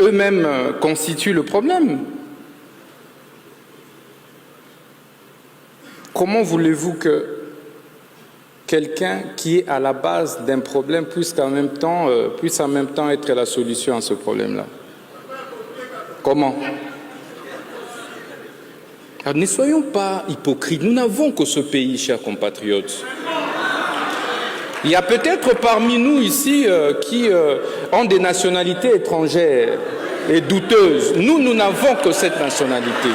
eux-mêmes constituent le problème. Comment voulez-vous que quelqu'un qui est à la base d'un problème puisse en même temps être la solution à ce problème-là? Comment? Alors, ne soyons pas hypocrites. Nous n'avons que ce pays, chers compatriotes. Il y a peut-être parmi nous ici qui ont des nationalités étrangères et douteuses. Nous n'avons que cette nationalité.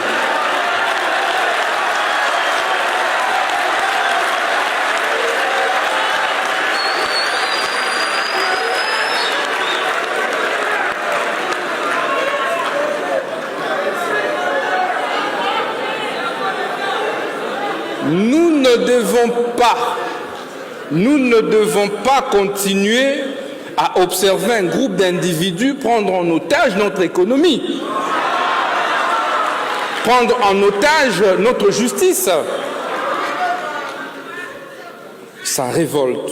Nous ne devons pas continuer à observer un groupe d'individus prendre en otage notre économie, prendre en otage notre justice. Ça révolte.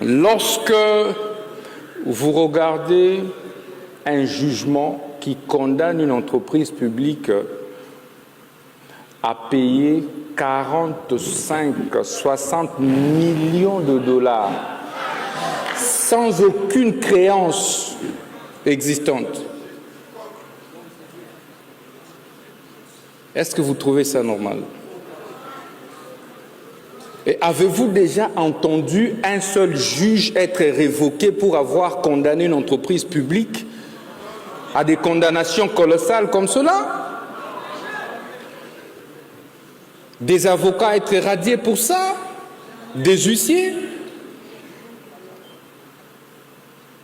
Lorsque vous regardez un jugement qui condamne une entreprise publique à payer 45-60 millions de dollars sans aucune créance existante, est-ce que vous trouvez ça normal? Et avez-vous déjà entendu un seul juge être révoqué pour avoir condamné une entreprise publique à des condamnations colossales comme cela? Des avocats être radiés pour ça? Des huissiers?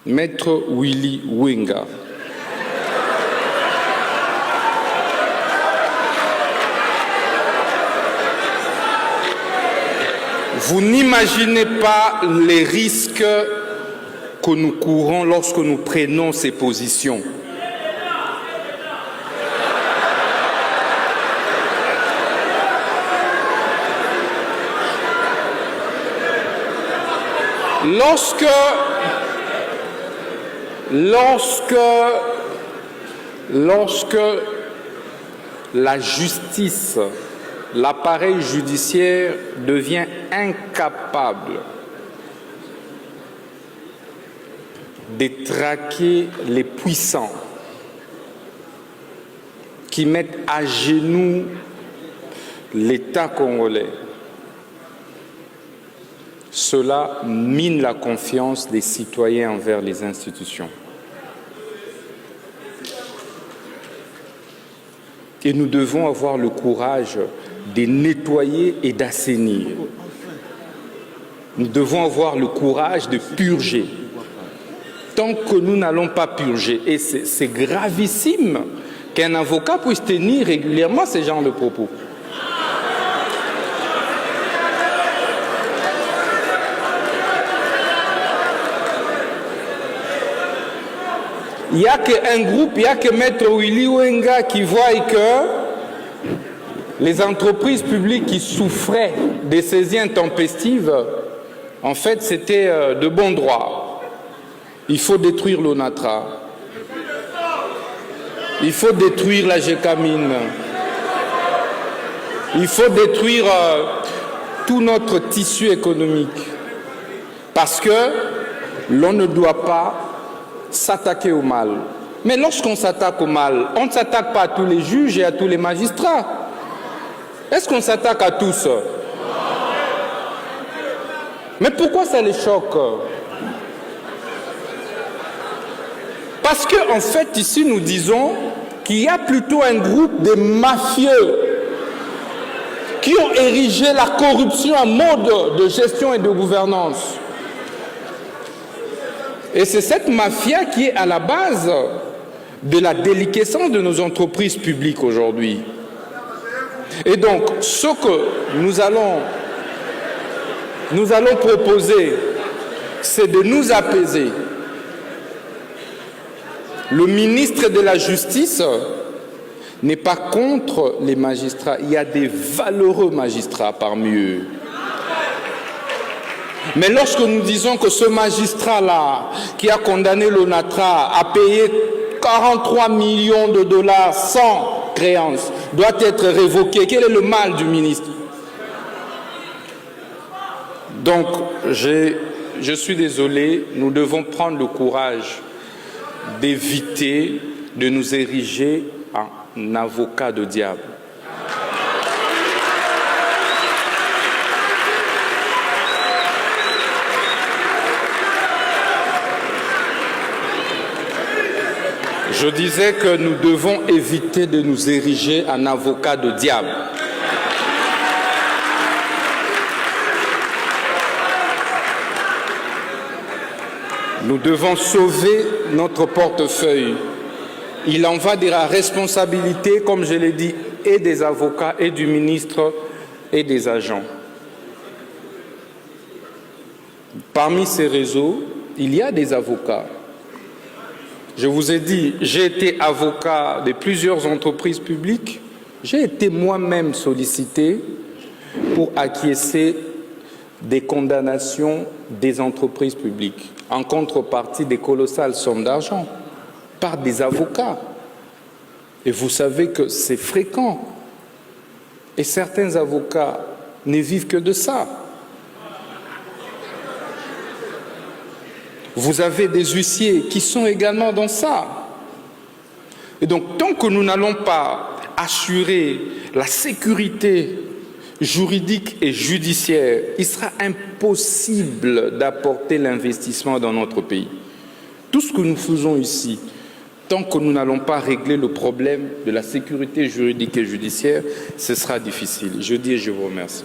Maître Willy Wenga. Vous n'imaginez pas les risques que nous courons lorsque nous prenons ces positions. Lorsque la justice, l'appareil judiciaire devient incapable de traquer les puissants qui mettent à genoux l'État congolais, cela mine la confiance des citoyens envers les institutions. Et nous devons avoir le courage de nettoyer et d'assainir. Nous devons avoir le courage de purger. Tant que nous n'allons pas purger, et c'est gravissime qu'un avocat puisse tenir régulièrement ce genre de propos. Il n'y a qu'un groupe, il n'y a que Maître Willy Wenga qui voit que les entreprises publiques qui souffraient des saisies intempestives, en fait, c'était de bon droit. Il faut détruire l'ONATRA. Il faut détruire la GECAMINE. Il faut détruire tout notre tissu économique. Parce que l'on ne doit pas s'attaquer au mal. Mais lorsqu'on s'attaque au mal, on ne s'attaque pas à tous les juges et à tous les magistrats. Est-ce qu'on s'attaque à tous? Mais pourquoi ça les choque? Parce qu'en fait, ici, nous disons qu'il y a plutôt un groupe de mafieux qui ont érigé la corruption en mode de gestion et de gouvernance. Et c'est cette mafia qui est à la base de la déliquescence de nos entreprises publiques aujourd'hui. Et donc, ce que nous allons proposer, c'est de nous apaiser. Le ministre de la Justice n'est pas contre les magistrats. Il y a des valeureux magistrats parmi eux. Mais lorsque nous disons que ce magistrat-là, qui a condamné l'ONATRA à payer 43 millions de dollars sans créance, doit être révoqué, quel est le mal du ministre? Donc, je suis désolé, nous devons prendre le courage d'éviter de nous ériger en avocat de diable. Je disais que nous devons éviter de nous ériger en avocat de diable. Nous devons sauver notre portefeuille. Il en va de la responsabilité, comme je l'ai dit, et des avocats, et du ministre, et des agents. Parmi ces réseaux, il y a des avocats. Je vous ai dit, j'ai été avocat de plusieurs entreprises publiques. J'ai été moi-même sollicité pour acquiescer des condamnations des entreprises publiques en contrepartie des colossales sommes d'argent par des avocats. Et vous savez que c'est fréquent. Et certains avocats ne vivent que de ça. Vous avez des huissiers qui sont également dans ça. Et donc, tant que nous n'allons pas assurer la sécurité juridique et judiciaire, il sera impossible d'apporter l'investissement dans notre pays. Tout ce que nous faisons ici, tant que nous n'allons pas régler le problème de la sécurité juridique et judiciaire, ce sera difficile. Je dis et je vous remercie.